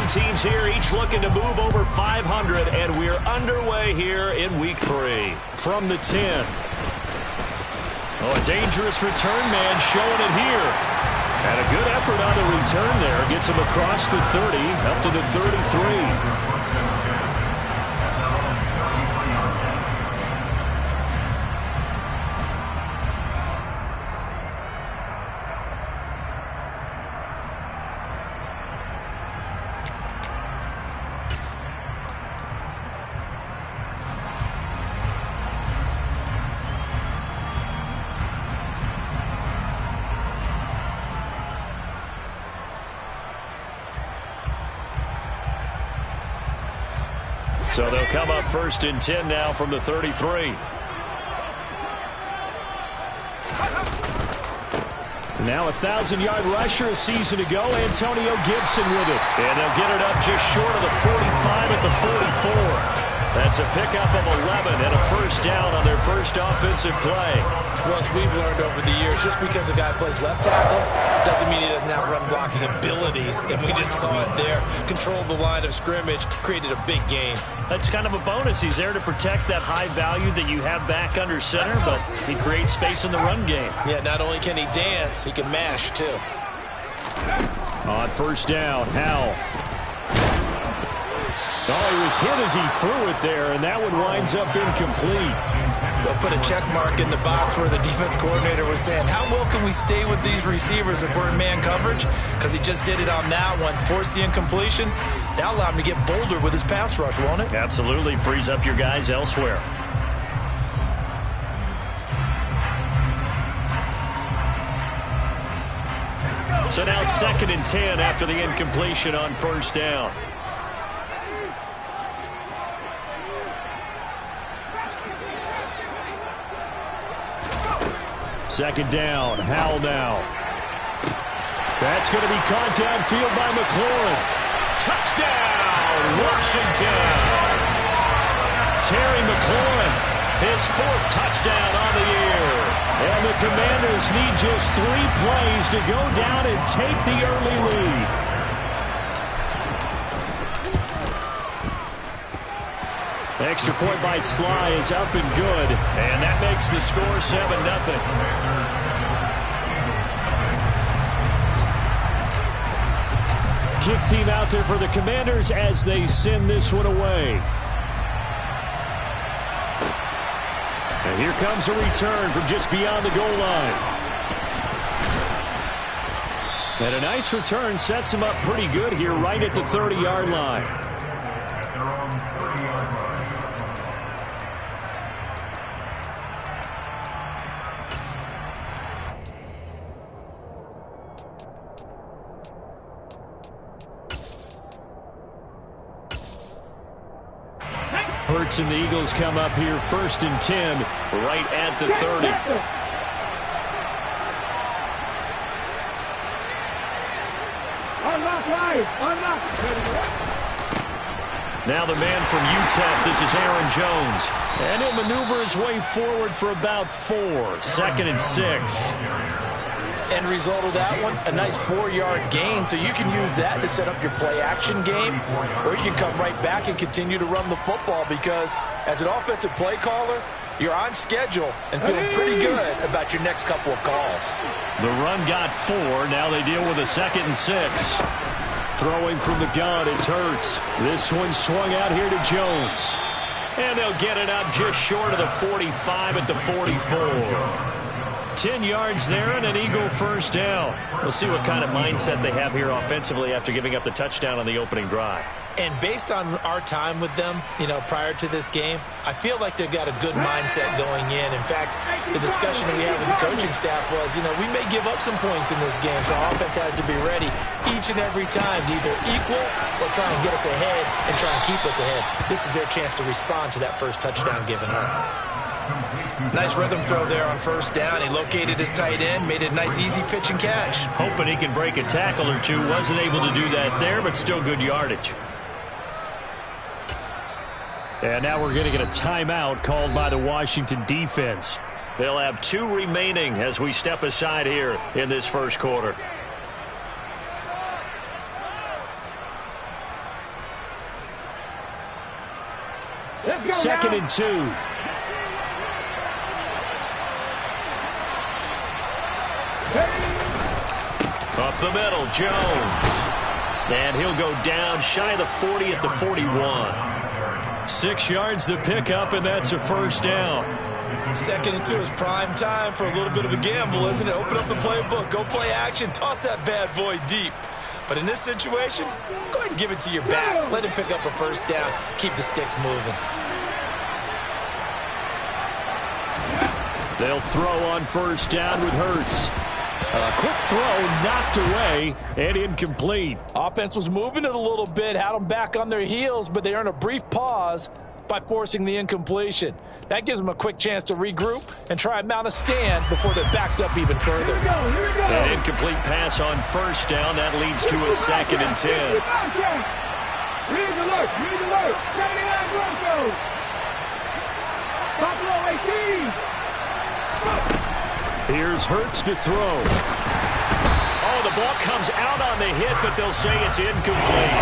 teams here, each looking to move over 500, and we're underway here in Week 3. From the 10. Oh, a dangerous return man showing it here. And a good effort on the return there. Gets him across the 30, up to the 33. So they'll come up 1st and 10 now from the 33. Now a 1,000-yard rusher a season ago, Antonio Gibson with it. And they'll get it up just short of the 45 at the 44. That's a pickup of 11 and a first down on their first offensive play. Well, as we've learned over the years, just because a guy plays left tackle doesn't mean he doesn't have run-blocking abilities, and we just saw it there. Controlled the line of scrimmage, created a big gain. That's kind of a bonus. He's there to protect that high value that you have back under center, but he creates space in the run game. Yeah, not only can he dance, he can mash, too. On first down, Howell. Oh, he was hit as he threw it there, and that one winds up incomplete. They'll put a check mark in the box where the defense coordinator was saying, how well can we stay with these receivers if we're in man coverage? Because he just did it on that one, forced the incompletion. That'll allow him to get bolder with his pass rush, won't it? Absolutely, frees up your guys elsewhere. So now 2nd and 10 after the incompletion on first down. Second down, Howell now. That's going to be caught downfield by McLaurin. Touchdown, Washington! Terry McLaurin, his 4th touchdown on the year. And the Commanders need just 3 plays to go down and take the early lead. Extra point by Sly is up and good, and that makes the score 7-0. Kick team out there for the Commanders as they send this one away. And here comes a return from just beyond the goal line. And a nice return sets him up pretty good here right at the 30-yard line. Hurts and the Eagles come up here 1st and 10 right at the 30. Now the man from UTEP, this is Aaron Jones. And he'll maneuver his way forward for about 4. 2nd and 6. End result of that one, a nice 4-yard gain, so you can use that to set up your play-action game, or you can come right back and continue to run the football because as an offensive play caller, you're on schedule and feeling pretty good about your next couple of calls. The run got 4. Now they deal with a 2nd and 6. Throwing from the gun, it's Hurts. This one swung out here to Jones. And they'll get it up just short of the 45 at the 44. 10 yards there and an Eagle first down. We'll see what kind of mindset they have here offensively after giving up the touchdown on the opening drive. And based on our time with them, prior to this game, I feel like they've got a good mindset going in. In fact, the discussion that we had with the coaching staff was, we may give up some points in this game, so our offense has to be ready each and every time to either equal or try and get us ahead and try and keep us ahead. This is their chance to respond to that first touchdown given up. Nice rhythm throw there on first down. He located his tight end, made it a nice easy pitch and catch. Hoping he can break a tackle or two. Wasn't able to do that there, but still good yardage. And now we're going to get a timeout called by the Washington defense. They'll have 2 remaining as we step aside here in this first quarter. 2nd and 2. Up the middle, Jones. And he'll go down shy of the 40 at the 41. 6 yards the pickup, and that's a first down. 2nd and 2 is prime time for a little bit of a gamble, isn't it? Open up the playbook, go play action, toss that bad boy deep. But in this situation, go ahead and give it to your back. Let him pick up a first down. Keep the sticks moving. They'll throw on first down with Hurts. A quick throw knocked away and incomplete. Offense was moving it a little bit, had them back on their heels, but they earned a brief pause by forcing the incompletion. That gives them a quick chance to regroup and try and mount a stand before they're backed up even further. An incomplete pass on first down. That leads to a 2nd and 10. Read the look. 79 Broncos. Buffalo 18. Here's Hurts to throw. Oh, the ball comes out on the hit, but they'll say it's incomplete.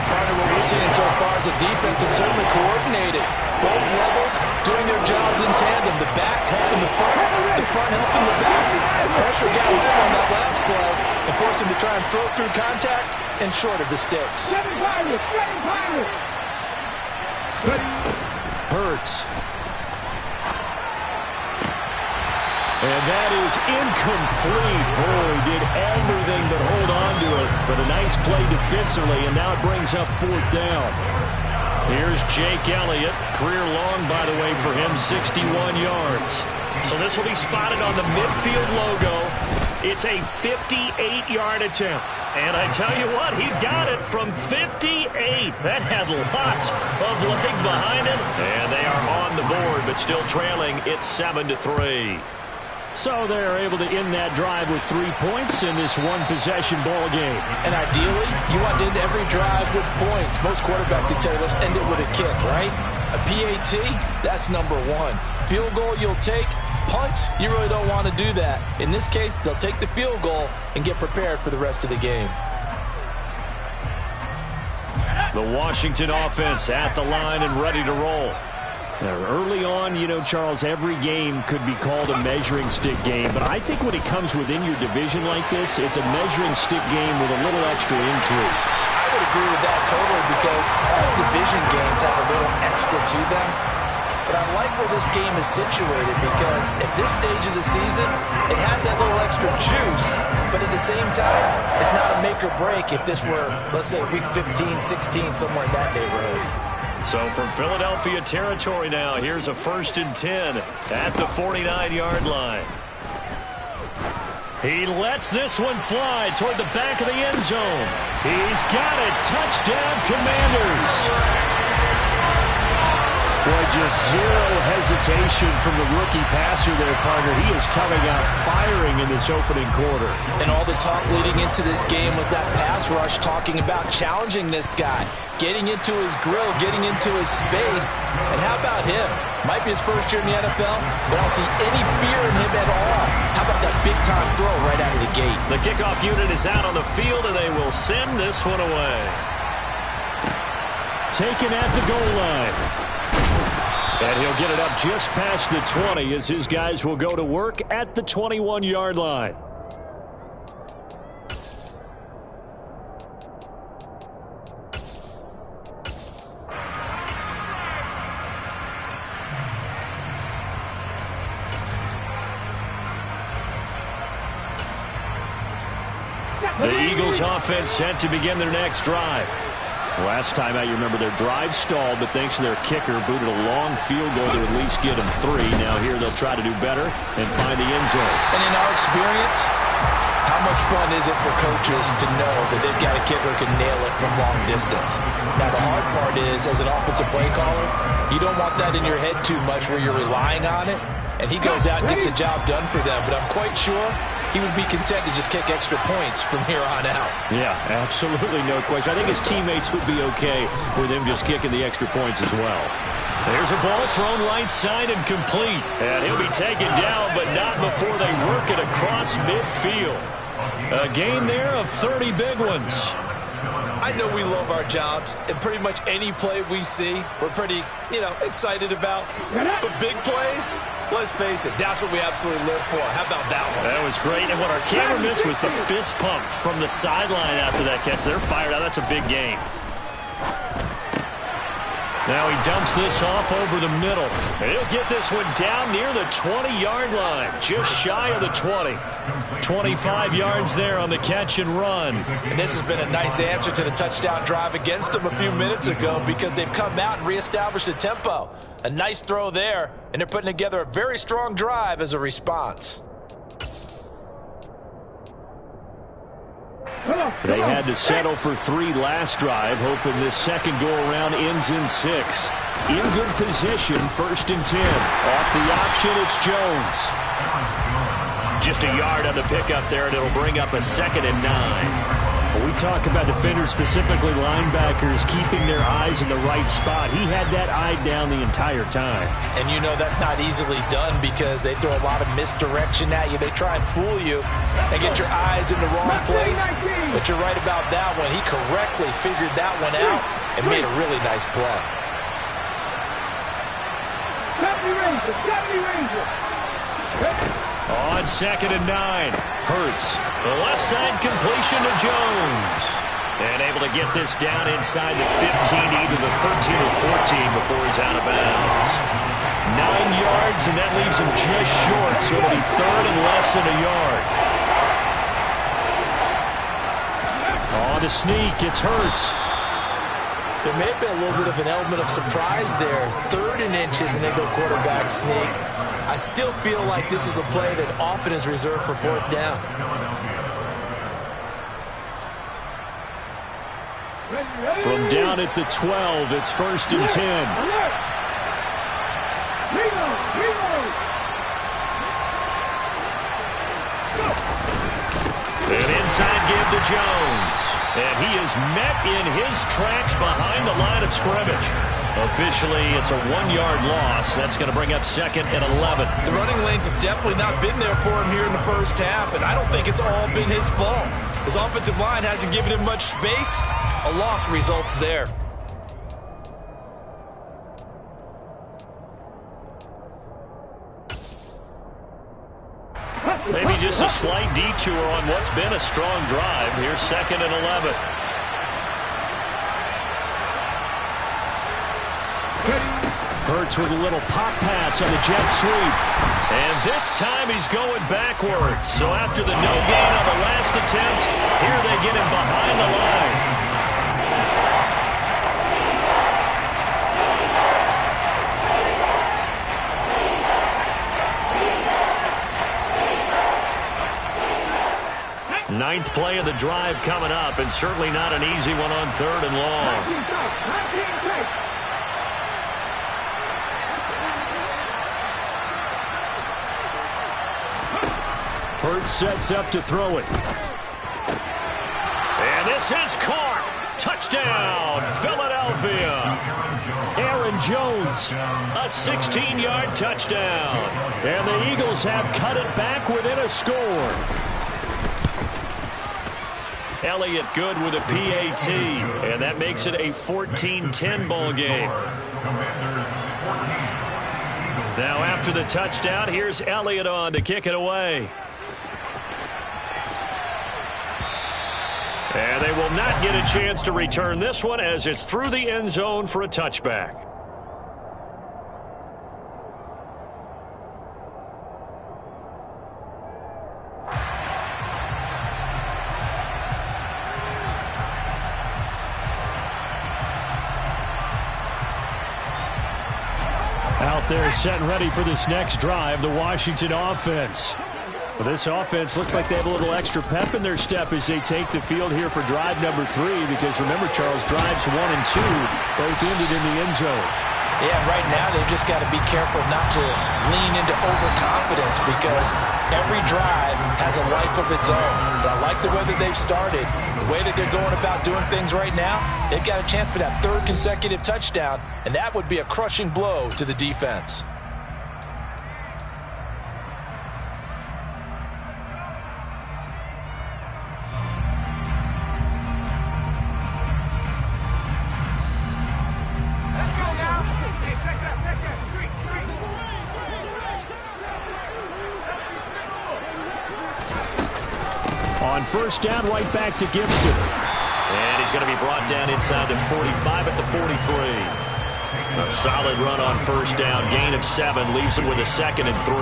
Part of what we're seeing so far is the defense is certainly coordinated. Both levels doing their jobs in tandem. The back helping the front helping the back. The pressure got home on that last play and forced him to try and throw through contact and short of the sticks. Hurts. And that is incomplete. Oh, he did everything but hold on to it. But a nice play defensively, and now it brings up 4th down. Here's Jake Elliott. Career long, by the way, for him, 61 yards. So this will be spotted on the midfield logo. It's a 58-yard attempt. And I tell you what, he got it from 58. That had lots of leg behind it. And they are on the board, but still trailing. It's 7-3. So they're able to end that drive with 3 points in this one-possession ball game. And ideally, you want to end every drive with points. Most quarterbacks would tell you, let's end it with a kick, right? A PAT, that's number 1. Field goal you'll take. Punts, you really don't want to do that. In this case, they'll take the field goal and get prepared for the rest of the game. The Washington offense at the line and ready to roll. Now, early on, you know, Charles, every game could be called a measuring stick game. But I think when it comes within your division like this, it's a measuring stick game with a little extra intrigue. I would agree with that totally because all division games have a little extra to them. But I like where this game is situated because at this stage of the season, it has that little extra juice. But at the same time, it's not a make or break if this were, let's say, week 15, 16, somewhere in that neighborhood. So from Philadelphia territory now, here's a 1st and 10 at the 49-yard line. He lets this one fly toward the back of the end zone. He's got it. Touchdown, Commanders. Boy, just zero hesitation from the rookie passer there, partner. He is coming out firing in this opening quarter. And all the talk leading into this game was that pass rush talking about challenging this guy, getting into his grill, getting into his space. And how about him? Might be his first year in the NFL, but I don't see any fear in him at all. How about that big-time throw right out of the gate? The kickoff unit is out on the field, and they will send this one away. Taken at the goal line. And he'll get it up just past the 20 as his guys will go to work at the 21-yard line. The Eagles offense set to begin their next drive. Last time out, you remember their drive stalled, but thanks to their kicker, booted a long field goal to at least get them 3. Now here they'll try to do better and find the end zone. And in our experience, how much fun is it for coaches to know that they've got a kicker who can nail it from long distance? Now the hard part is, as an offensive play caller, you don't want that in your head too much where you're relying on it. And he goes out and gets the job done for them. But I'm quite sure he would be content to just kick extra points from here on out. Yeah, absolutely no question. I think his teammates would be okay with him just kicking the extra points as well. There's a ball thrown right side and complete. And he'll be taken down, but not before they work it across midfield. A gain there of 30 big ones. I know we love our jobs, and pretty much any play we see, we're pretty, excited about. But big plays, let's face it, that's what we absolutely live for. How about that one? That was great, and what our camera missed was the fist pump from the sideline after that catch. They're fired out. That's a big game. Now he dumps this off over the middle. He'll get this one down near the 20-yard line, just shy of the 20. 25 yards there on the catch and run. And this has been a nice answer to the touchdown drive against them a few minutes ago because they've come out and reestablished the tempo. A nice throw there, and they're putting together a very strong drive as a response. They had to settle for 3 last drive, hoping this second go-around ends in 6. In good position, 1st and 10. Off the option, it's Jones. Just a yard on the pickup there, and it'll bring up a 2nd and 9. When we talk about defenders, specifically linebackers, keeping their eyes in the right spot, he had that eye down the entire time. And that's not easily done because they throw a lot of misdirection at you. They try and fool you and get your eyes in the wrong place. But you're right about that one. He correctly figured that one out and made a really nice play. On 2nd and 9, Hurts. The left side completion to Jones. And able to get this down inside the 15, either the 13 or 14 before he's out of bounds. 9 yards, and that leaves him just short, so it'll be 3rd and less than a yard. On the sneak, it's Hurts. There may have been a little bit of an element of surprise there. 3rd and inches, and they go quarterback sneak. I still feel like this is a play that often is reserved for 4th down. From down at the 12, it's 1st and 10. An inside give to Jones. And he is met in his tracks behind the line of scrimmage. Officially, it's a 1-yard loss. That's going to bring up 2nd and 11. The running lanes have definitely not been there for him here in the first half, and I don't think it's all been his fault. His offensive line hasn't given him much space. A loss results there. Maybe just a slight detour on what's been a strong drive. Here's 2nd and 11. Hurts with a little pop pass on the jet sweep. And this time he's going backwards. So after the no gain on the last attempt, here they get him behind the line. Ninth play of the drive coming up, and certainly not an easy one on 3rd and long. Hurts sets up to throw it. And this is caught. Touchdown, Philadelphia. Aaron Jones, a 16-yard touchdown. And the Eagles have cut it back within a score. Elliott good with a PAT, and that makes it a 14-10 ball game. Now after the touchdown, here's Elliott on to kick it away. And they will not get a chance to return this one as it's through the end zone for a touchback. Out there set and ready for this next drive, the Washington offense. Well, this offense looks like they have a little extra pep in their step as they take the field here for drive number 3, because remember, Charles, drives 1 and 2 both ended in the end zone. Yeah, right now they've just got to be careful not to lean into overconfidence because every drive has a life of its own. I like the way that they've started, the way that they're going about doing things right now. They've got a chance for that 3rd consecutive touchdown, and that would be a crushing blow to the defense. On first down, right back to Gibson. And he's going to be brought down inside the 45 at the 43. A solid run on first down. Gain of 7 leaves him with a 2nd and 3.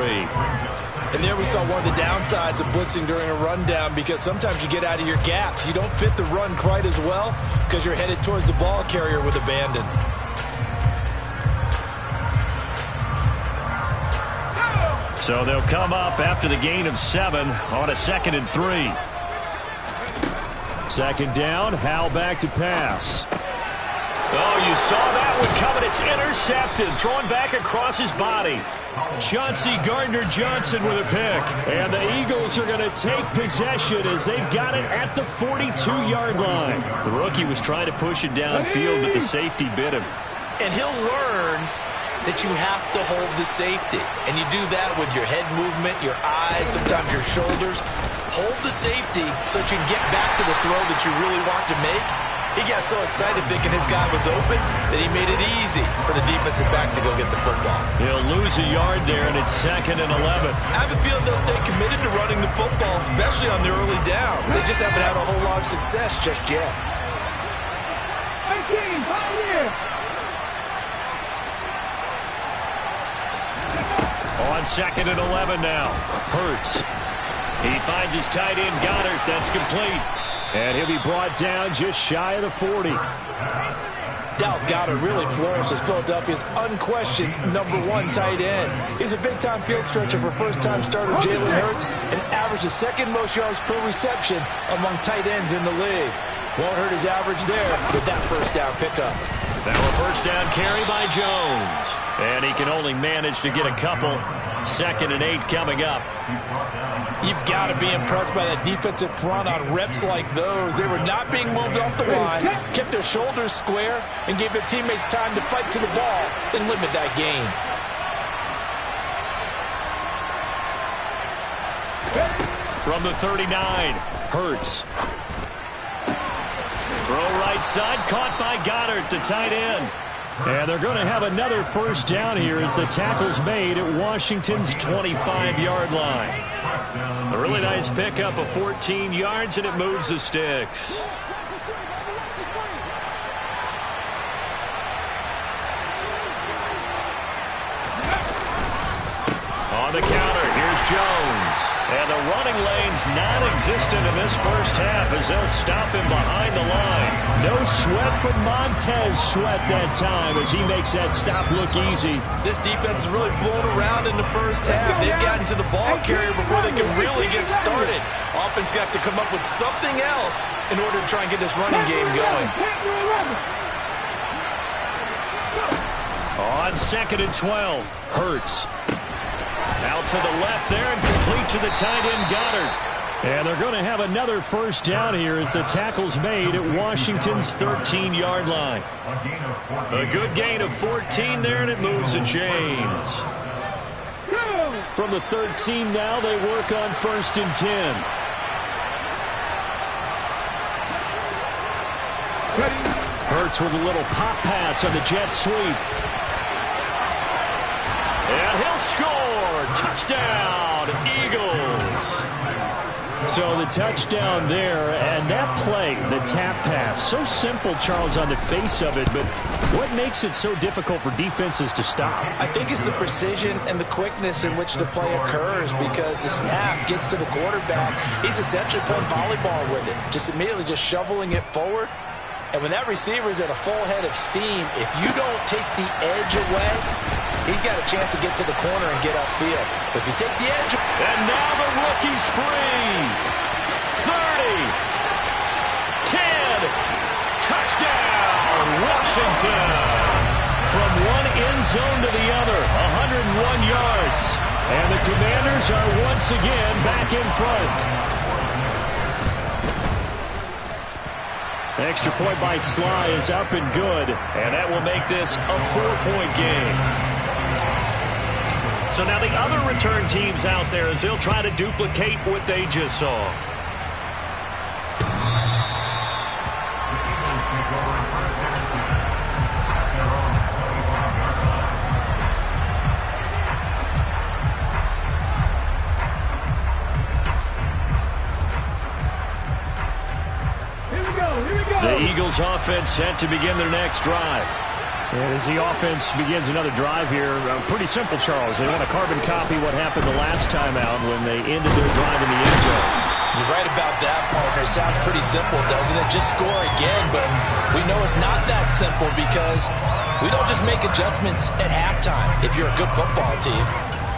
And there we saw one of the downsides of blitzing during a rundown, because sometimes you get out of your gaps. You don't fit the run quite as well because you're headed towards the ball carrier with abandon. So they'll come up after the gain of 7 on a 2nd and 3. Second down, Howell back to pass. Oh, you saw that one coming. It's intercepted. Thrown back across his body. Chauncey Gardner-Johnson with a pick. And the Eagles are going to take possession as they've got it at the 42-yard line. The rookie was trying to push it downfield, but the safety bit him. And he'll learn that you have to hold the safety. And you do that with your head movement, your eyes, sometimes your shoulders. Hold the safety so that you can get back to the throw that you really want to make. He got so excited thinking his guy was open that he made it easy for the defensive back to go get the football. He'll lose a yard there, and it's 2nd and 11. I have a feeling they'll stay committed to running the football, especially on their early downs. They just haven't had a whole lot of success just yet. 18, Pioneer. On 2nd and 11 now. Hurts. He finds his tight end, Goddard. That's complete. And he'll be brought down just shy of the 40. Dallas Goedert really flourished as Philadelphia's unquestioned #1 tight end. He's a big-time field stretcher for first-time starter Jalen Hurts and averaged the 2nd most yards per reception among tight ends in the league. Won't hurt his average there with that first down pickup. Now a first down carry by Jones. And he can only manage to get a couple. 2nd and 8 coming up. You've got to be impressed by that defensive front on reps like those. They were not being moved off the line, kept their shoulders square, and gave their teammates time to fight to the ball and limit that gain. From the 39, Hurts. Throw right side, caught by Goddard, the tight end. And they're going to have another first down here as the tackle's made at Washington's 25-yard line. A really nice pickup of 14 yards, and it moves the sticks. On the counter, here's Jones. And the running lane's non-existent in this first half as they'll stop him behind the line. No sweat from Montez Sweat that time as he makes that stop look easy. This defense is really flown around in the first half. They've gotten to the ball carrier before they can really get started. Offense got to come up with something else in order to try and get this running game going. On 2nd and 12, Hurts. Out to the left there and complete to the tight end, Goddard. And they're going to have another first down here as the tackle's made at Washington's 13-yard line. A good gain of 14 there, and it moves the chains. From the 13 now, they work on 1st and 10. Hurts with a little pop pass on the jet sweep. And he'll score. Touchdown, Eagles. So the touchdown there, and that play, the tap pass, so simple, Charles, on the face of it, but what makes it so difficult for defenses to stop? I think it's the precision and the quickness in which the play occurs, because the snap gets to the quarterback. He's essentially playing volleyball with it, just immediately just shoveling it forward. And when that receiver is at a full head of steam, if you don't take the edge away, he's got a chance to get to the corner and get upfield. But if you take the edge... And now the rookie's free. 30. 10. Touchdown, Washington. From one end zone to the other, 101 yards. And the Commanders are once again back in front. Extra point by Sly is up and good, and that will make this a 4-point game. So now the other return teams out there as they'll try to duplicate what they just saw. Eagles offense set to begin their next drive. And as the offense begins another drive here, pretty simple, Charles. They want to carbon copy what happened the last time out when they ended their drive in the end zone. You're right about that, partner. Sounds pretty simple, doesn't it? Just score again, but we know it's not that simple because we don't just make adjustments at halftime if you're a good football team.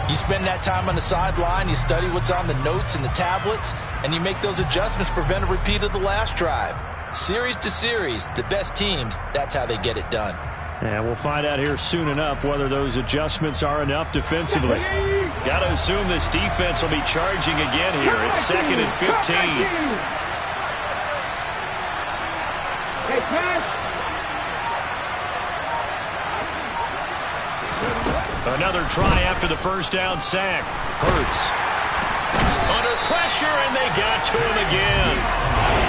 You spend that time on the sideline, you study what's on the notes and the tablets, and you make those adjustments to prevent a repeat of the last drive. Series to series, the best teams, that's how they get it done. And we'll find out here soon enough whether those adjustments are enough defensively. Got to assume this defense will be charging again here. It's 2nd and 15. Hey, pass. Another try after the first down sack. Hurts. Under pressure, and they got to him again.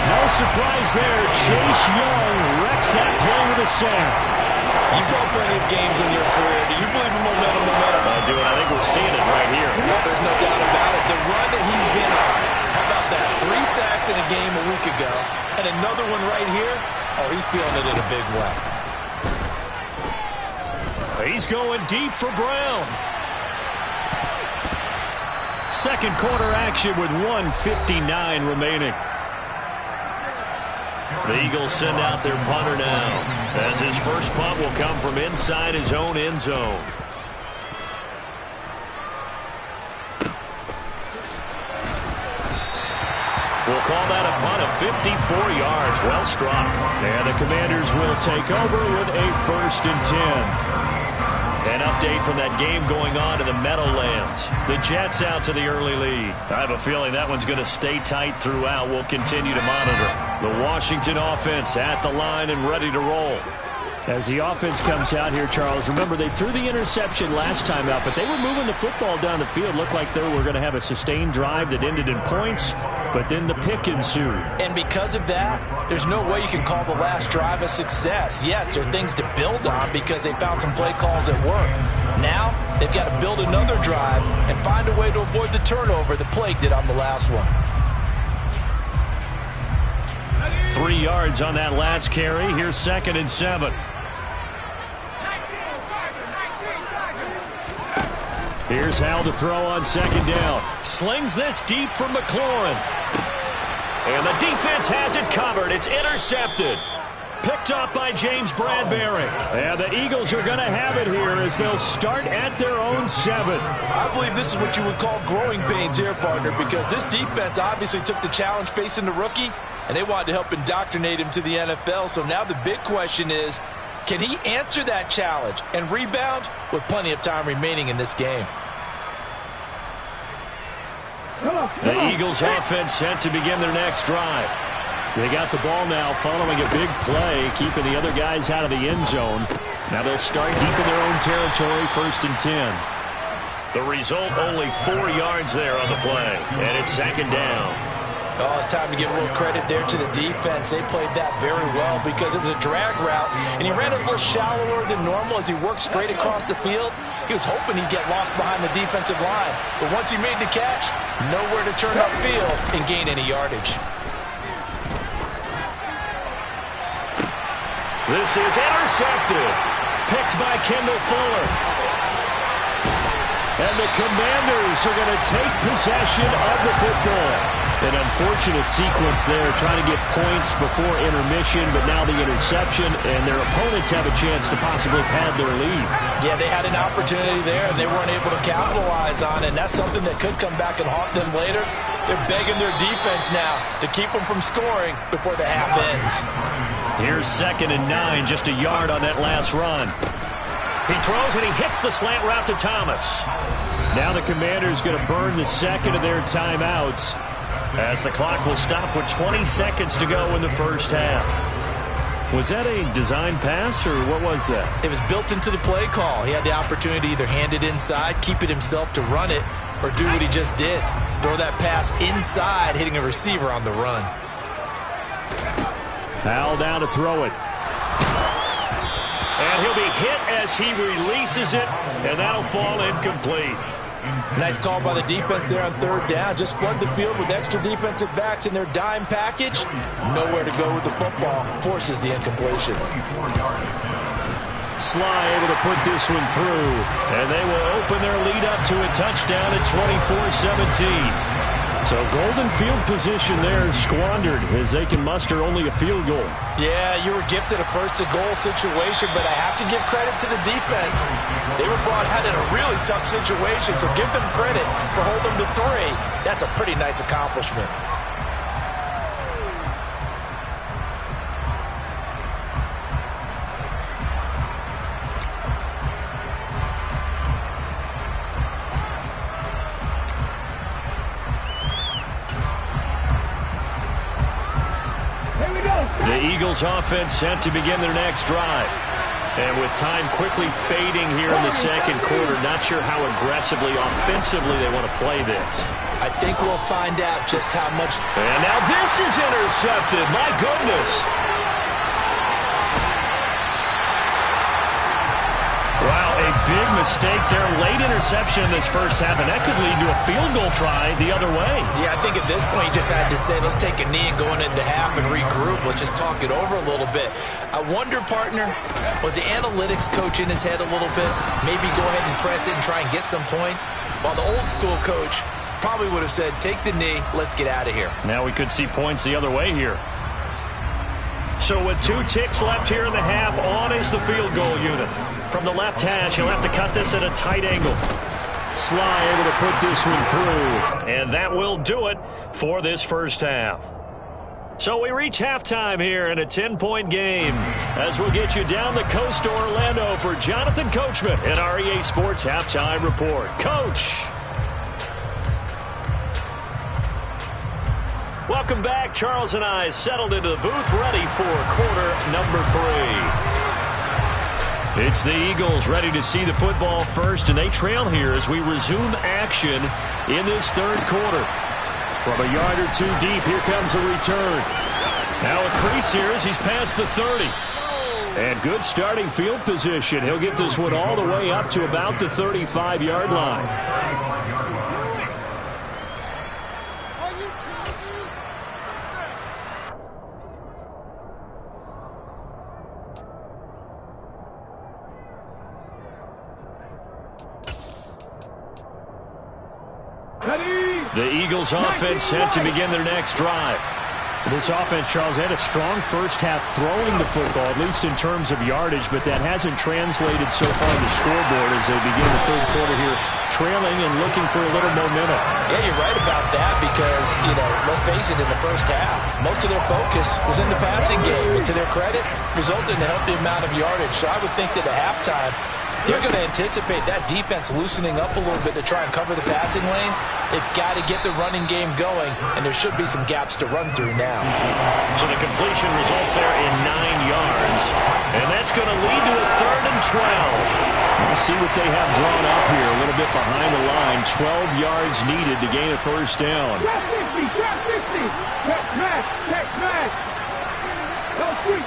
No surprise there. Chase Young wrecks that play with a sack. You've played plenty of games in your career. Do you believe in momentum? I do, and I think we're seeing it right here. Well, there's no doubt about it. The run that he's been on, how about that? 3 sacks in a game a week ago, and another one right here. Oh, he's feeling it in a big way. He's going deep for Brown. Second quarter action with 1:59 remaining. The Eagles send out their punter now, as his first punt will come from inside his own end zone. We'll call that a punt of 54 yards. Well struck. And the Commanders will take over with a 1st and 10. An update from that game going on in the Meadowlands. The Jets out to the early lead. I have a feeling that one's going to stay tight throughout. We'll continue to monitor. The Washington offense at the line and ready to roll. As the offense comes out here, Charles, remember they threw the interception last time out, but they were moving the football down the field. Looked like they were going to have a sustained drive that ended in points, but then the pick ensued. And because of that, there's no way you can call the last drive a success. Yes, there are things to build on because they found some play calls at work. Now, they've got to build another drive and find a way to avoid the turnover that plagued it on the last one. 3 yards on that last carry. Here's 2nd and 7. Here's Hal to throw on 2nd down. Slings this deep from McLaurin. And the defense has it covered. It's intercepted. Picked up by James Bradbury. And the Eagles are going to have it here as they'll start at their own 7. I believe this is what you would call growing pains here, partner, because this defense obviously took the challenge facing the rookie, and they wanted to help indoctrinate him to the NFL. So now the big question is, can he answer that challenge and rebound with plenty of time remaining in this game? The Eagles offense set to begin their next drive. They got the ball now following a big play, keeping the other guys out of the end zone. Now they'll start deep in their own territory, 1st and 10. The result, only 4 yards there on the play, and it's 2nd down. Oh, it's time to give a little credit there to the defense. They played that very well because it was a drag route, and he ran it a little shallower than normal as he worked straight across the field. He was hoping he'd get lost behind the defensive line, but once he made the catch, nowhere to turn upfield and gain any yardage. This is intercepted. Picked by Kendall Fuller. And the Commanders are going to take possession of the football. An unfortunate sequence there, trying to get points before intermission, but now the interception, and their opponents have a chance to possibly pad their lead. Yeah, they had an opportunity there, and they weren't able to capitalize on it, and that's something that could come back and haunt them later. They're begging their defense now to keep them from scoring before the half ends. Here's 2nd and 9, just a yard on that last run. He throws, and he hits the slant route to Thomas. Now the Commanders going to burn the second of their timeouts, as the clock will stop with 20 seconds to go in the first half. Was that a design pass, or what was that? It was built into the play call. He had the opportunity to either hand it inside, keep it himself to run it, or do what he just did. Throw that pass inside, hitting a receiver on the run. Hal down to throw it. And he'll be hit as he releases it, and that'll fall incomplete. Nice call by the defense there on third down. Just flood the field with extra defensive backs in their dime package. Nowhere to go with the football. Forces the incompletion. Sly able to put this one through. And they will open their lead up to a touchdown at 24-17. So golden field position there squandered as they can muster only a field goal. Yeah, you were gifted a first-to-goal situation, but I have to give credit to the defense. They were brought out in a really tough situation, so give them credit for holding them to 3. That's a pretty nice accomplishment. The Eagles offense set to begin their next drive. And with time quickly fading here in the second quarter, not sure how aggressively, offensively they want to play this. I think we'll find out just how much. And now this is intercepted. My goodness. Wow, a big mistake there. Late interception in this first half, and that could lead to a field goal try the other way. Yeah, I think at this point you just had to say, let's take a knee and go into half and regroup. Let's just talk it over a little bit. I wonder, partner, was the analytics coach in his head a little bit? Maybe go ahead and press it and try and get some points? While the old school coach probably would have said, take the knee, let's get out of here. Now we could see points the other way here. So with 2 ticks left here in the half, on is the field goal unit. From the left hash, he'll have to cut this at a tight angle. Sly able to put this one through. And that will do it for this first half. So we reach halftime here in a 10-point game as we'll get you down the coast to Orlando for Jonathan Coachman in our EA Sports Halftime Report. Coach. Welcome back. Charles and I settled into the booth ready for quarter number 3. It's the Eagles ready to see the football first, and they trail here as we resume action in this third quarter. From a yard or 2 deep, here comes a return. Now a crease here as he's past the 30. And good starting field position. He'll get this one all the way up to about the 35-yard line. The Eagles offense set to begin their next drive. This offense, Charles, had a strong first half throwing the football, at least in terms of yardage, but that hasn't translated so far on the scoreboard as they begin the third quarter here, trailing and looking for a little momentum. Yeah, you're right about that because, let's face it, in the first half, most of their focus was in the passing game, and to their credit, resulted in a healthy amount of yardage. So I would think that at halftime, they're going to anticipate that defense loosening up a little bit to try and cover the passing lanes. They've got to get the running game going, and there should be some gaps to run through now. So the completion results there in 9 yards, and that's going to lead to a 3rd and 12. We'll see what they have drawn up here, a little bit behind the line. 12 yards needed to gain a first down. Trap 50, trap 50. Check smash, check smash. No sweep.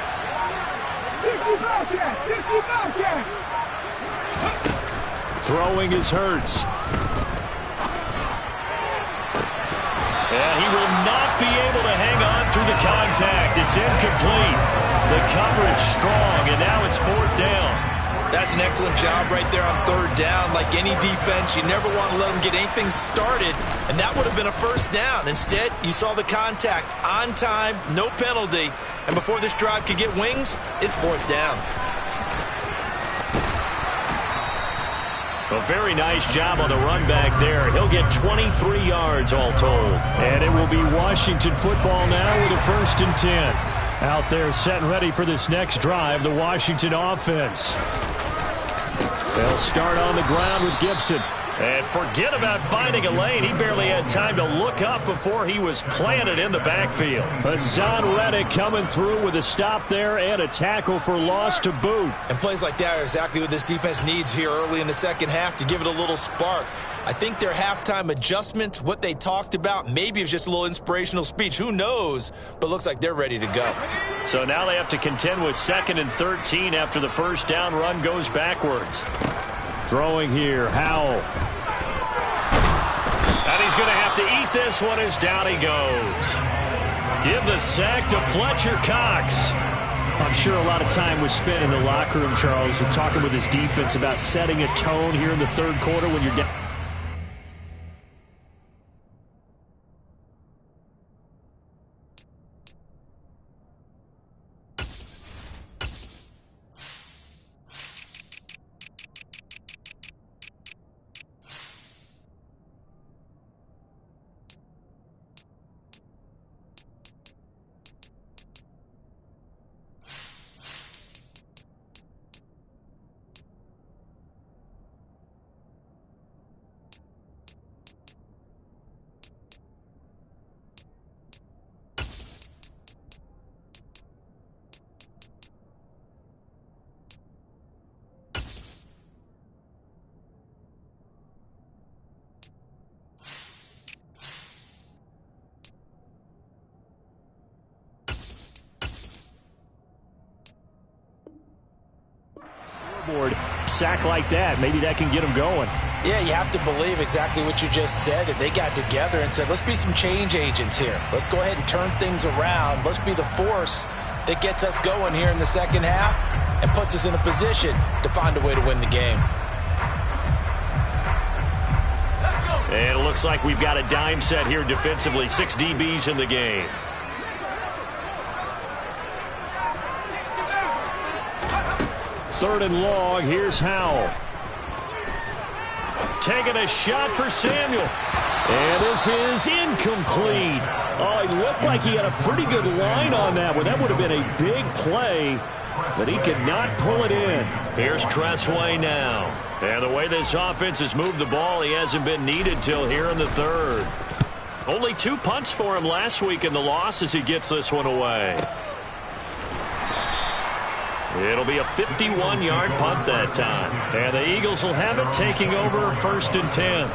60 Bobcat, 60 Bobcat. Throwing is Hurts. Yeah, he will not be able to hang on through the contact. It's incomplete. The coverage strong, and now it's 4th down. That's an excellent job right there on 3rd down. Like any defense, you never want to let them get anything started, and that would have been a first down. Instead, you saw the contact on time, no penalty, and before this drive could get wings, it's 4th down. A very nice job on the run back there. He'll get 23 yards all told. And it will be Washington football now with a 1st and 10. Out there set and ready for this next drive, the Washington offense. They'll start on the ground with Gibson. And forget about finding a lane. He barely had time to look up before he was planted in the backfield. Hassan Reddick coming through with a stop there and a tackle for loss to boot. And plays like that are exactly what this defense needs here early in the second half to give it a little spark. I think their halftime adjustment, what they talked about, maybe it was just a little inspirational speech. Who knows? But looks like they're ready to go. So now they have to contend with 2nd and 13 after the first down run goes backwards. Throwing here, Howell. And he's going to have to eat this one as down he goes. Give the sack to Fletcher Cox. I'm sure a lot of time was spent in the locker room, Charles, with talking with his defense about setting a tone here in the third quarter when you're down. Sack like that, maybe that can get them going. Yeah, you have to believe exactly what you just said. That they got together and said, let's be some change agents here. Let's go ahead and turn things around. Let's be the force that gets us going here in the second half and puts us in a position to find a way to win the game. And it looks like we've got a dime set here defensively. 6 DBs in the game. Third and long, here's Howell. Taking a shot for Samuel. And this is incomplete. Oh, it looked like he had a pretty good line on that one. That would have been a big play, but he could not pull it in. Here's Tressway now. And the way this offense has moved the ball, he hasn't been needed till here in the third. Only 2 punts for him last week in the loss as he gets this one away. It'll be a 51-yard punt that time. And the Eagles will have it, taking over 1st and 10.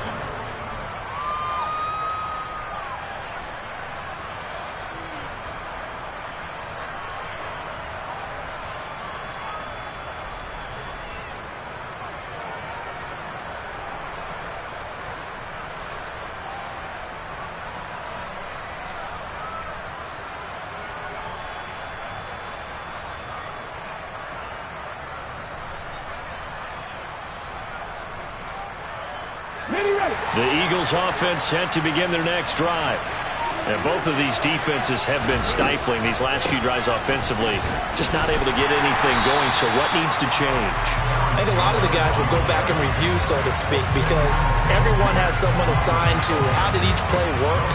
The Eagles offense set to begin their next drive. And both of these defenses have been stifling these last few drives offensively. Just not able to get anything going, so what needs to change? I think a lot of the guys will go back and review, so to speak, because everyone has someone assigned to how did each play work.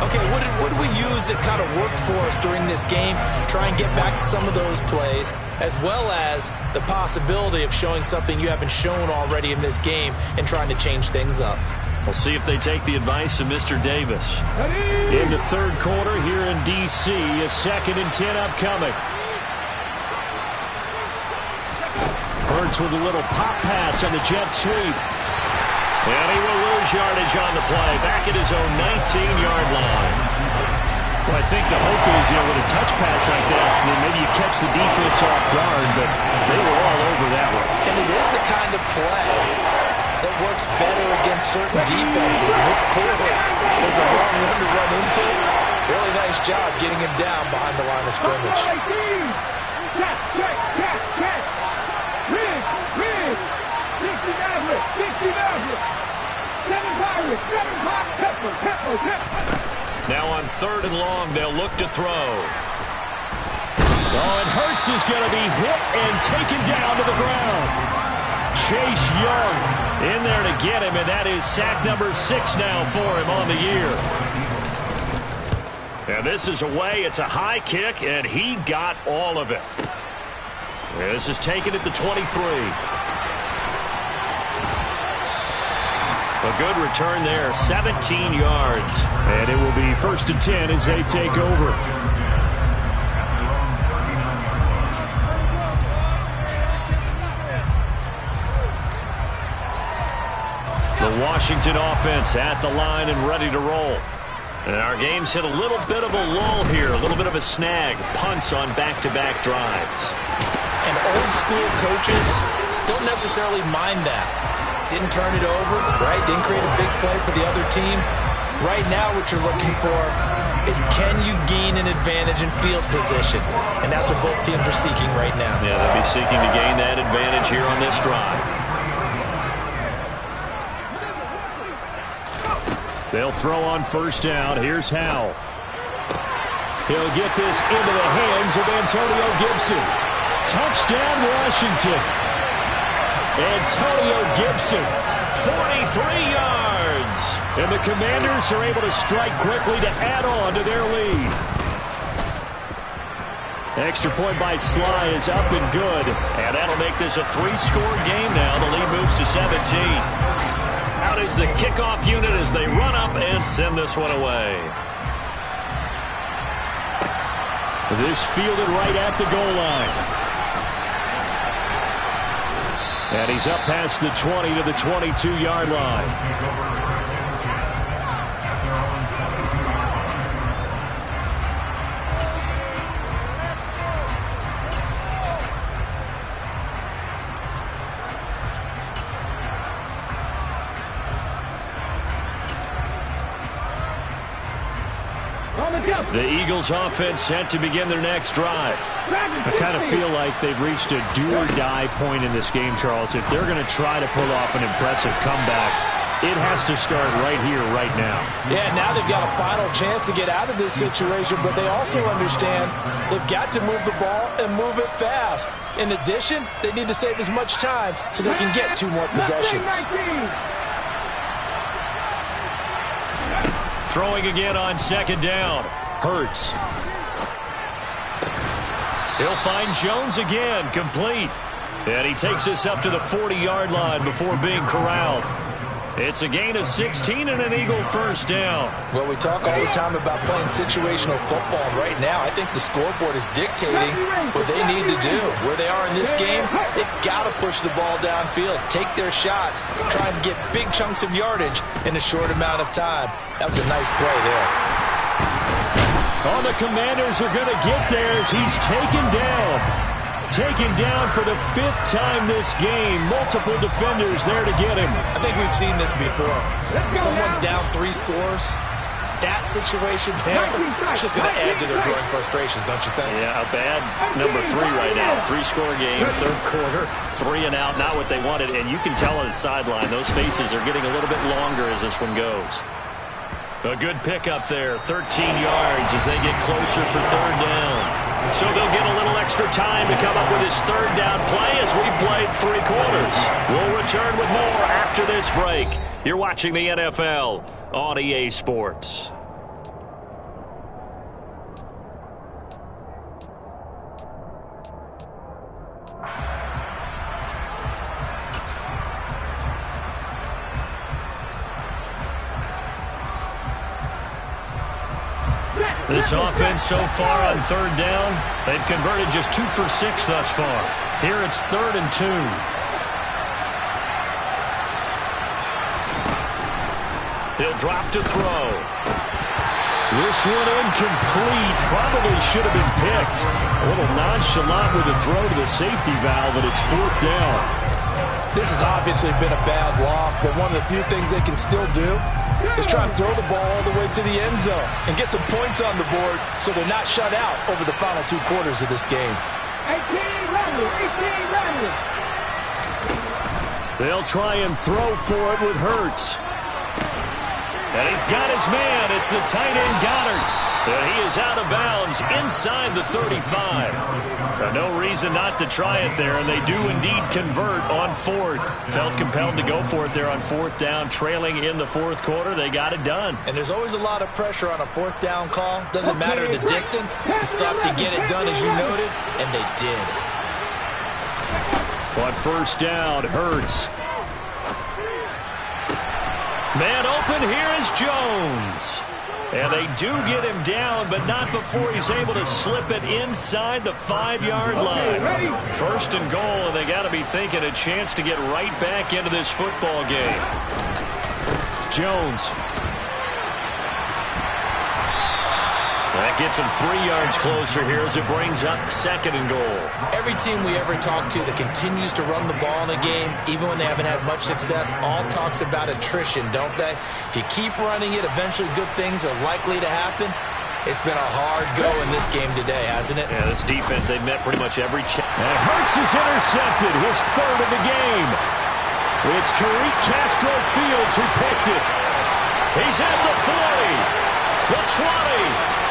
Okay, what did we use that kind of worked for us during this game? Try and get back to some of those plays, as well as the possibility of showing something you haven't shown already in this game and trying to change things up. We'll see if they take the advice of Mr. Davis. In the third quarter here in D.C., a 2nd and 10 upcoming. Hurts with a little pop pass on the jet sweep. And he will lose yardage on the play, back at his own 19-yard line. Well, I think the hope is, with a touch pass like that, then maybe you catch the defense off guard, but they were all over that one. And it is the kind of play that works better against certain defenses. And this clearly was the wrong one to run into. Really nice job getting him down behind the line of scrimmage. Now on 3rd and long, they'll look to throw. Oh, and Hurts is going to be hit and taken down to the ground. Chase Young in there to get him, and that is sack number 6 now for him on the year. And this is away. It's a high kick, and he got all of it. And this is taken at the 23. A good return there, 17 yards. And it will be 1st and 10 as they take over. The Washington offense at the line and ready to roll. And our game's hit a little bit of a lull here, a little bit of a snag. Punts on back-to-back drives. And old school coaches don't necessarily mind that. didn't turn it over, right? Didn't create a big play for the other team. Right now what you're looking for is can you gain an advantage in field position? And that's what both teams are seeking right now. Yeah, they'll be seeking to gain that advantage here on this drive. They'll throw on first down. Here's Howell. He'll get this into the hands of Antonio Gibson. Touchdown, Washington. Antonio Gibson, 43 yards. And the Commanders are able to strike quickly to add on to their lead. Extra point by Sly is up and good. And that'll make this a 3-score game now. The lead moves to 17. Out is the kickoff unit as they run up and send this one away. This fielded right at the goal line. And he's up past the 20 to the 22-yard line. The Eagles offense set to begin their next drive. I kind of feel like they've reached a do-or-die point in this game, Charles. If they're going to try to pull off an impressive comeback, it has to start right here, right now. Yeah, now they've got a final chance to get out of this situation, but they also understand they've got to move the ball and move it fast. In addition, they need to save as much time so they can get 2 more possessions. Throwing again on second down. Hurts. He'll find Jones again, complete. And he takes this up to the 40-yard line before being corralled. It's a gain of 16 and an Eagle first down. Well, we talk all the time about playing situational football. Right now, I think the scoreboard is dictating what they need to do. Where they are in this game, they've got to push the ball downfield, take their shots, try and get big chunks of yardage in a short amount of time. That was a nice play there. Oh, the Commanders are going to get theirs. He's taken down. Taken down for the 5th time this game. Multiple defenders there to get him. I think we've seen this before. Someone's down 3 scores. That situation there, it's just going to add to their growing frustrations, don't you think? Yeah, a bad number 3 right now. 3-score game, 3rd quarter, 3 and out, not what they wanted. And you can tell on the sideline, those faces are getting a little bit longer as this one goes. A good pickup there, 13 yards as they get closer for 3rd down. So they'll get a little extra time to come up with his 3rd down play as we've played 3 quarters. We'll return with more after this break. You're watching the NFL on EA Sports. This offense so far on 3rd down, they've converted just 2 for 6 thus far. Here it's 3rd and 2. He'll drop to throw. This one incomplete. Probably should have been picked. A little nonchalant with the throw to the safety valve, and it's 4th down. This has obviously been a bad loss, but one of the few things they can still do is try and throw the ball all the way to the end zone and get some points on the board so they're not shut out over the final 2 quarters of this game. 18 ready. They'll try and throw for it with Hurts. And he's got his man. It's the tight end Goddard. And he is out of bounds inside the 35. No reason not to try it there, and they do indeed convert on 4th. Felt compelled to go for it there on 4th down, trailing in the 4th quarter. They got it done. And there's always a lot of pressure on a 4th down call. Doesn't matter the distance. You stop to get it done, as you noted, and they did. On 1st down, Hurts. Man open, here is Jones. And they do get him down, but not before he's able to slip it inside the 5-yard line. 1st and goal, and they got to be thinking a chance to get right back into this football game. Jones. That gets him 3 yards closer here as it brings up 2nd and goal. Every team we ever talk to that continues to run the ball in a game, even when they haven't had much success, all talks about attrition, don't they? If you keep running it, eventually good things are likely to happen. It's been a hard go in this game today, hasn't it? Yeah, this defense, they've met pretty much every challenge. And Hurts is intercepted, his 3rd of the game. It's Tariq Castro-Fields who picked it. He's at the 40, the 20.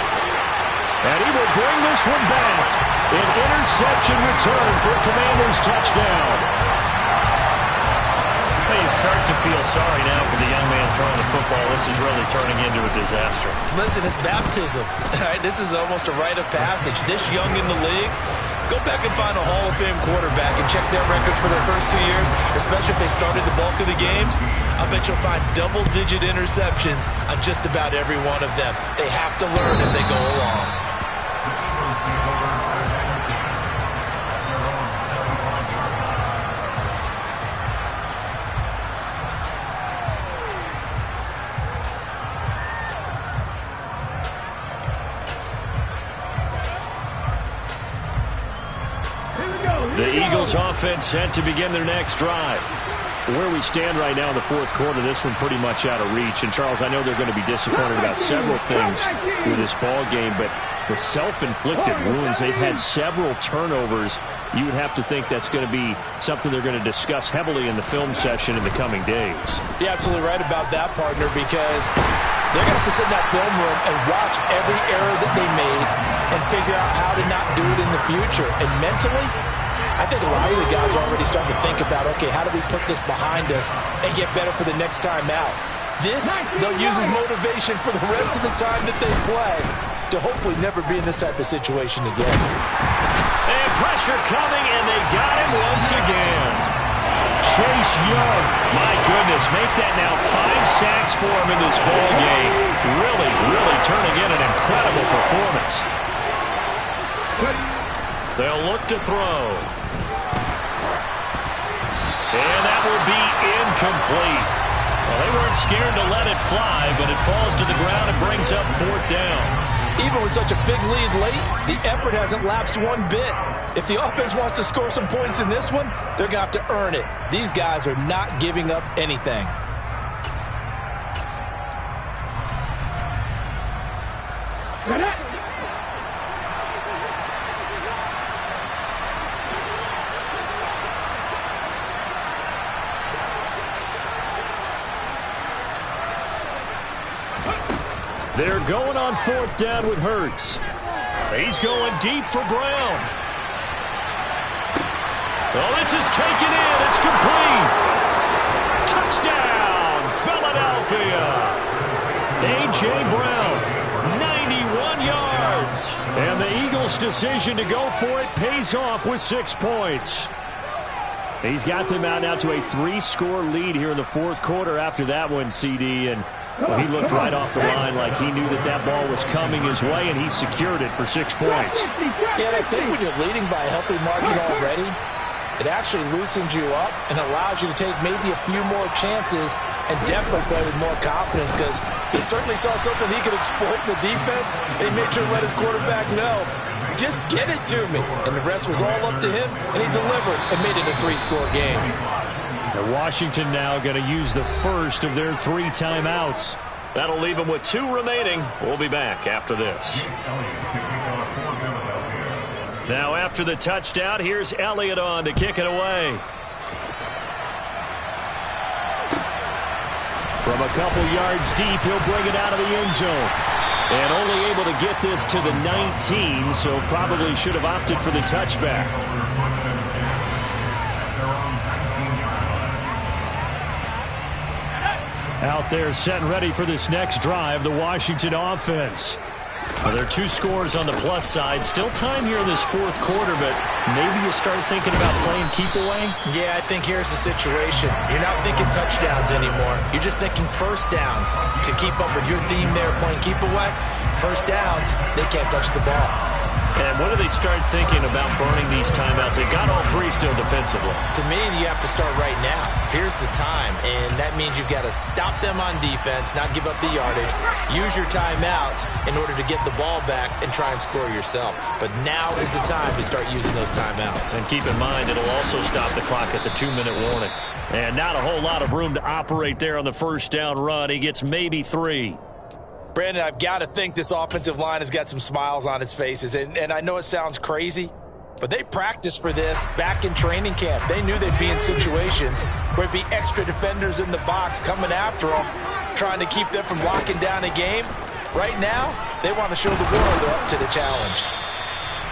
And he will bring this one back. An interception return for a Commanders touchdown. Well, you start to feel sorry now for the young man throwing the football. This is really turning into a disaster. Listen, it's baptism. All right, this is almost a rite of passage. This young in the league, go back and find a Hall of Fame quarterback and check their records for their first 2 years, especially if they started the bulk of the games. I bet you'll find double-digit interceptions on just about every one of them. They have to learn as they go along. The Eagles offense set to begin their next drive. Where we stand right now in the 4th quarter, this one pretty much out of reach. And, Charles, I know they're going to be disappointed about several things with this ball game, but the self-inflicted wounds, they've had several turnovers. You would have to think that's going to be something they're going to discuss heavily in the film session in the coming days. You're absolutely right about that, partner, because they're going to have to sit in that film room and watch every error that they made and figure out how to not do it in the future. And mentally, I think a lot of the guys are already starting to think about, okay, how do we put this behind us and get better for the next time out? This, they'll use as motivation for the rest of the time that they play to hopefully never be in this type of situation again. And pressure coming, and they got him once again. Chase Young, my goodness, make that now 5 sacks for him in this ball game. Really, really turning in an incredible performance. They'll look to throw. And that will be incomplete. Well, they weren't scared to let it fly, but it falls to the ground and brings up 4th down. Even with such a big lead late, the effort hasn't lapsed one bit. If the offense wants to score some points in this one, they're going to have to earn it. These guys are not giving up anything. They're going on 4th down with Hurts. He's going deep for Brown. Oh, this is taken in. It's complete. Touchdown, Philadelphia. A.J. Brown, 91 yards. And the Eagles' decision to go for it pays off with 6 points. He's got them out now to a 3-score lead here in the 4th quarter after that one, CD. And well, he looked right off the line like he knew that that ball was coming his way, and he secured it for 6 points. Yeah, and I think when you're leading by a healthy margin already, it actually loosens you up and allows you to take maybe a few more chances and definitely play with more confidence, because he certainly saw something he could exploit in the defense, and he made sure to let his quarterback know, just get it to me. And the rest was all up to him, and he delivered and made it a 3-score game. Now Washington now going to use the first of their 3 timeouts. That'll leave them with 2 remaining. We'll be back after this. Now after the touchdown, here's Elliott on to kick it away. From a couple yards deep, he'll bring it out of the end zone. And only able to get this to the 19, so probably should have opted for the touchback. Out there set and ready for this next drive, the Washington offense. Well, there are 2 scores on the plus side. Still time here in this 4th quarter, but maybe you start thinking about playing keep away? Yeah, I think here's the situation. You're not thinking touchdowns anymore. You're just thinking first downs. To keep up with your theme there, playing keep away, first downs, they can't touch the ball. And when do they start thinking about burning these timeouts? They got all three still defensively. To me, you have to start right now. Here's the time, and that means you've got to stop them on defense, not give up the yardage, use your timeouts in order to get the ball back and try and score yourself. But now is the time to start using those timeouts. And keep in mind, it'll also stop the clock at the 2-minute warning. And not a whole lot of room to operate there on the first down run. He gets maybe 3. Brandon, I've got to think this offensive line has got some smiles on its faces. And I know it sounds crazy, but they practiced for this back in training camp. They knew they'd be in situations where it'd be extra defenders in the box coming after them, trying to keep them from locking down a game. Right now, they want to show the world they're up to the challenge.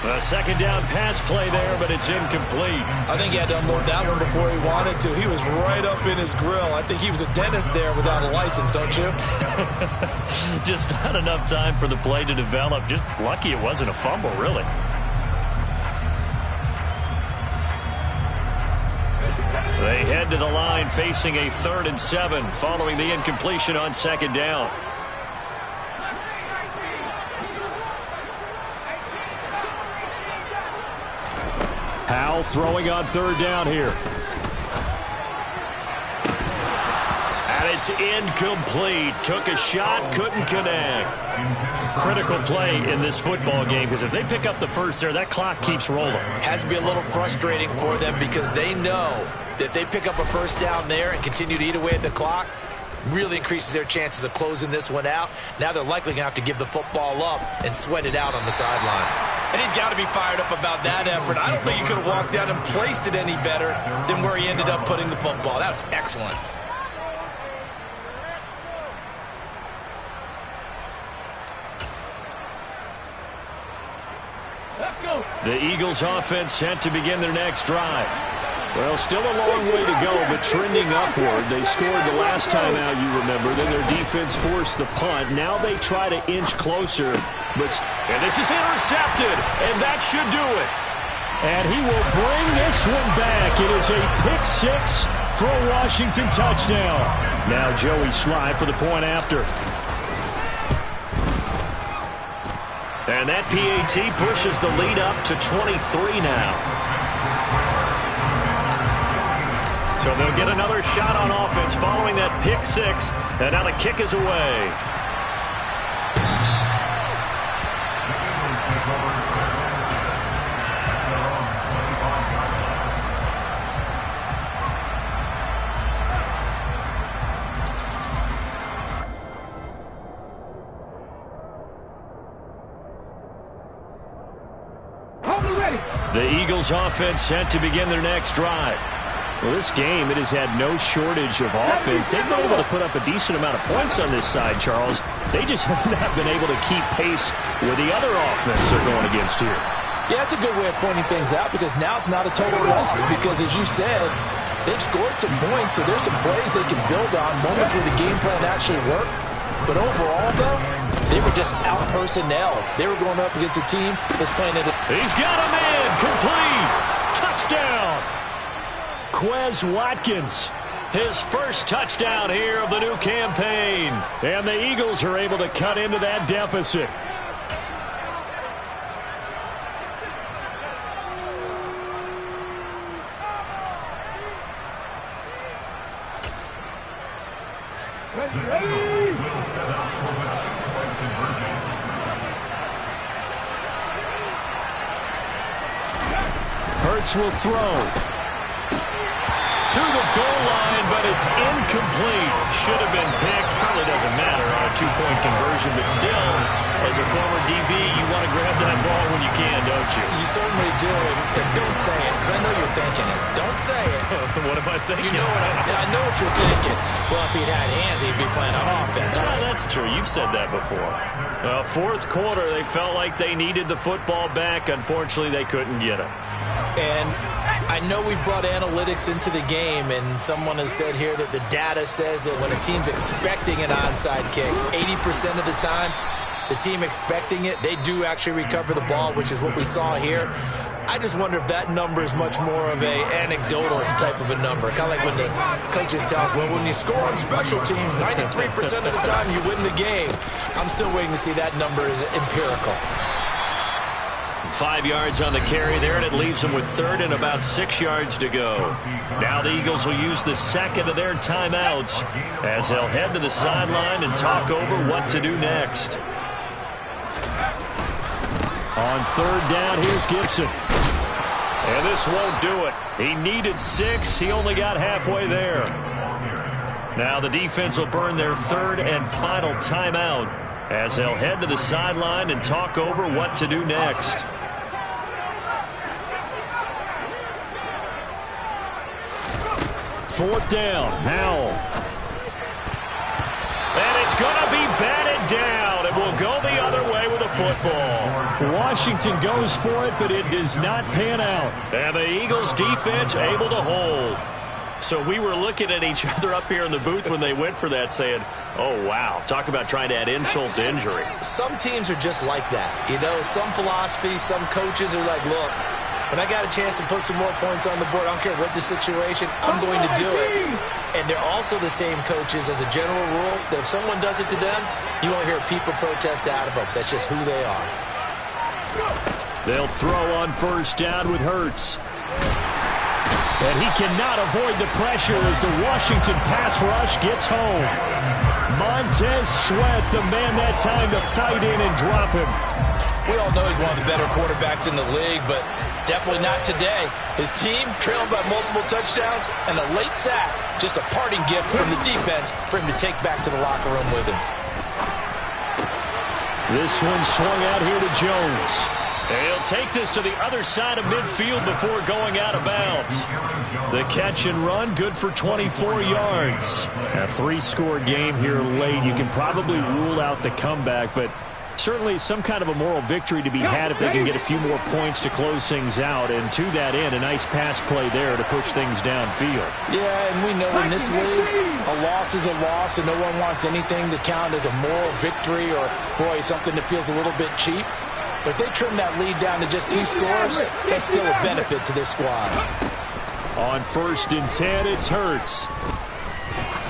A second down pass play there, but it's incomplete. I think he had to unload that one before he wanted to. He was right up in his grill. I think he was a dentist there without a license, don't you? Just not enough time for the play to develop. Just lucky it wasn't a fumble, really. They head to the line facing a 3rd and 7 following the incompletion on second down. Powell throwing on 3rd down here. And it's incomplete. Took a shot, couldn't connect. Critical play in this football game, because if they pick up the first there, that clock keeps rolling. Has to be a little frustrating for them because they know that they pick up a first down there and continue to eat away at the clock, really increases their chances of closing this one out. Now they're likely going to have to give the football up and sweat it out on the sideline. And he's got to be fired up about that effort. I don't think he could have walked down and placed it any better than where he ended up putting the football. That was excellent. The Eagles offense set to begin their next drive. Well, still a long way to go, but trending upward. They scored the last time out, you remember. Then their defense forced the punt. Now they try to inch closer. And this is intercepted, and that should do it. And he will bring this one back. It is a pick 6 for a Washington touchdown. Now Joey Sly for the point after. And that PAT pushes the lead up to 23 now. So they'll get another shot on offense following that pick 6. And now the kick is away. The Eagles offense set to begin their next drive. Well, this game, it has had no shortage of offense. They've been able to put up a decent amount of points on this side, Charles. They just have not been able to keep pace with the other offense they're going against here. Yeah, that's a good way of pointing things out because now it's not a total loss because, as you said, they've scored some points, so there's some plays they can build on, moments where the game plan actually worked. But overall, though, they were just out-personnel. They were going up against a team that's playing at He's got a man. Complete. Touchdown. Quez Watkins. His first touchdown here of the new campaign. And the Eagles are able to cut into that deficit. Hurts will throw. To the goal line, but it's incomplete. Should have been picked. Probably doesn't matter on a 2-point conversion, but still, as a former DB, you want to grab that ball when you can, don't you? You certainly do, and don't say it, because I know you're thinking it. Don't say it. What am I thinking? You know I know what you're thinking. Well, if he'd had hands, he'd be playing on offense, right? That's true. You've said that before. Fourth quarter, they felt like they needed the football back. Unfortunately, they couldn't get it. And I know we brought analytics into the game, and someone has said here that the data says that when a team's expecting an onside kick, 80% of the time, the team expecting it, they do actually recover the ball, which is what we saw here. I just wonder if that number is much more of a anecdotal type of a number. Kind of like when the coaches tell us, well, when you score on special teams, 93% of the time you win the game. I'm still waiting to see that number is empirical. 5 yards on the carry there, and it leaves them with third and about 6 yards to go. Now the Eagles will use the second of their timeouts as they'll head to the sideline and talk over what to do next. On third down, here's Gibson. And this won't do it. He needed 6. He only got halfway there. Now the defense will burn their third and final timeout as they'll head to the sideline and talk over what to do next. Fourth down, Howell. And it's going to be batted down. It will go the other way with a football. Washington goes for it, but it does not pan out. And the Eagles defense able to hold. So we were looking at each other up here in the booth when they went for that saying, oh, wow, talk about trying to add insult to injury. Some teams are just like that. You know, some philosophies, some coaches are like, look, when I got a chance to put some more points on the board, I don't care what the situation, I'm going to do it. And they're also the same coaches as a general rule that if someone does it to them, you won't hear people protest out of them. That's just who they are. They'll throw on first down with Hurts. And he cannot avoid the pressure as the Washington pass rush gets home. Montez Sweat, the man that time to fight in and drop him. We all know he's one of the better quarterbacks in the league, but definitely not today. His team trailing by multiple touchdowns and a late sack. Just a parting gift from the defense for him to take back to the locker room with him. This one swung out here to Jones. He'll take this to the other side of midfield before going out of bounds. The catch and run, good for 24 yards. A 3-score game here late. You can probably rule out the comeback, but certainly some kind of a moral victory to be had if they can get a few more points to close things out. And to that end, a nice pass play there to push things downfield. Yeah, and we know in this league, a loss is a loss, and no one wants anything to count as a moral victory or, boy, something that feels a little bit cheap. But if they trim that lead down to just 2 scores, that's still a benefit to this squad. On first and 10, it's Hurts.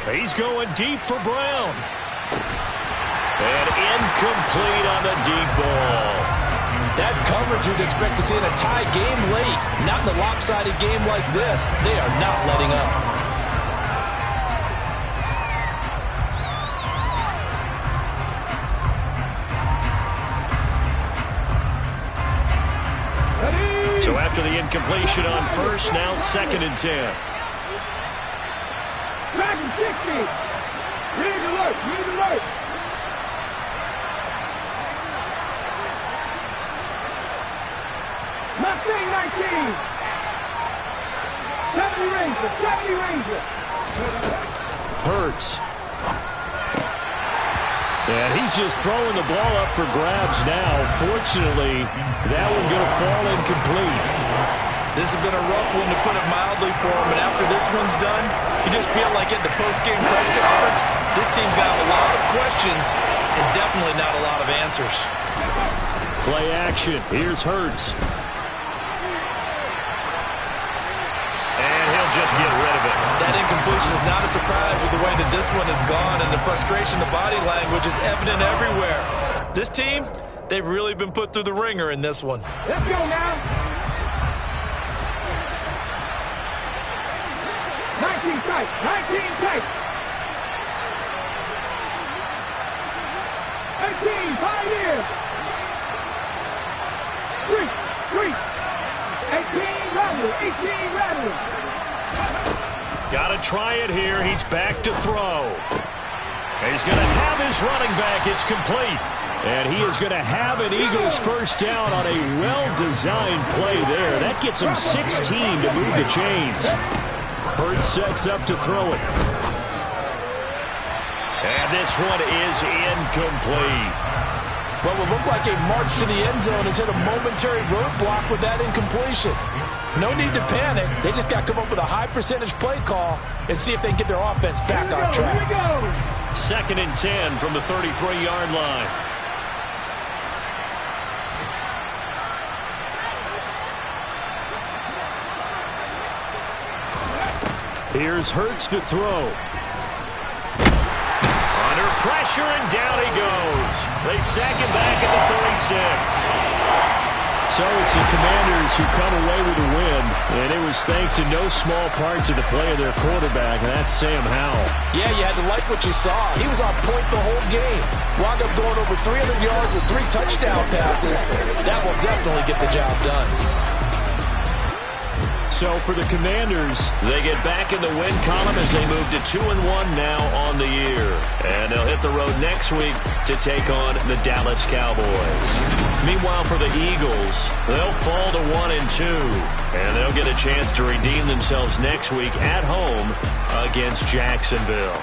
He's going deep for Brown. And incomplete on the deep ball. That's coverage you'd expect to see in a tie game late. Not in a lopsided game like this. They are not letting up. So after the incompletion on first, now second and 10. Back and 60. Need to work. Need to work. Mustang 19. 70 Ranger. 70 Ranger. Hurts. And he's just throwing the ball up for grabs now. Fortunately, that one going to fall incomplete. This has been a rough one, to put it mildly, for him. And after this one's done, you just feel like at the post-game press conference, this team's got a lot of questions and definitely not a lot of answers. Play action. Here's Hurts. And he'll just get rid of it. That incompletion is not a surprise with the way that this one has gone, and the frustration, the body language is evident everywhere. This team, they've really been put through the ringer in this one. Let's go now. 19 tight. 19 tight. 18, Pioneer. 3. 18, Rattler. 18, Rattler. Got to try it here. He's back to throw. He's going to have his running back. It's complete. And he is going to have an Eagles first down on a well-designed play there. That gets him 16 to move the chains. Hurts sets up to throw it. And this one is incomplete. What will look like a march to the end zone has hit a momentary roadblock with that incompletion. No need to panic. They just got to come up with a high-percentage play call and see if they can get their offense back on track. Second and 10 from the 33-yard line. Here's Hurts to throw. Under pressure, and down he goes. They sack him back at the 36. So it's the Commanders who come away with a win, and it was thanks in no small part to the play of their quarterback, and that's Sam Howell. Yeah, you had to like what you saw. He was on point the whole game. Wound up going over 300 yards with 3 touchdown passes. That will definitely get the job done. So for the Commanders, they get back in the win column as they move to 2-1 now on the year. And they'll hit the road next week to take on the Dallas Cowboys. Meanwhile, for the Eagles, they'll fall to 1-2. And they'll get a chance to redeem themselves next week at home against Jacksonville.